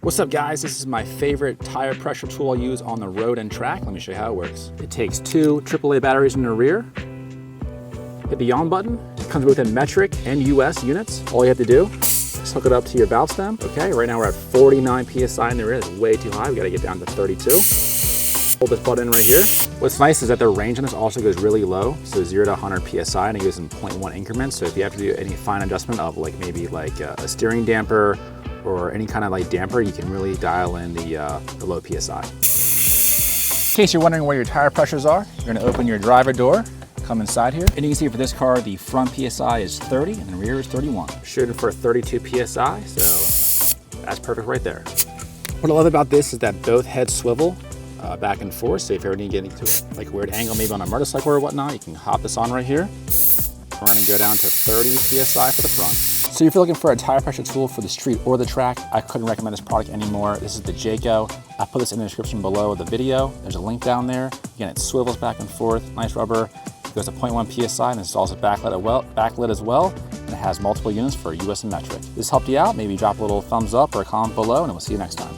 What's up guys, this is my favorite tire pressure tool I use on the road and track. Let me show you how it works. It takes two AAA batteries in the rear, hit the on button, it comes within metric and US units. All you have to do is hook it up to your valve stem. Okay, right now we're at 49 PSI in the rear, that's way too high, we gotta get down to 32. Hold this button right here. What's nice is that the range on this also goes really low, so 0 to 100 PSI, and it goes in 0.1 increments, so if you have to do any fine adjustment of maybe a steering damper or any kind of damper, you can really dial in the low PSI. In case you're wondering where your tire pressures are, you're gonna open your driver door, come inside here, and you can see for this car, the front PSI is 30 and the rear is 31. Shooting for 32 PSI, so that's perfect right there. What I love about this is that both heads swivel back and forth, so if you ever need to get into a weird angle, maybe on a motorcycle or whatnot, you can hop this on right here. We're gonna go down to 30 PSI for the front. So if you're looking for a tire pressure tool for the street or the track, I couldn't recommend this product anymore. This is the Jayco. I'll put this in the description below the video. There's a link down there. Again, it swivels back and forth, nice rubber. It goes to 0.1 PSI and installs a backlit as well, and it has multiple units for US and metric. If this helped you out, maybe drop a little thumbs up or a comment below, and we'll see you next time.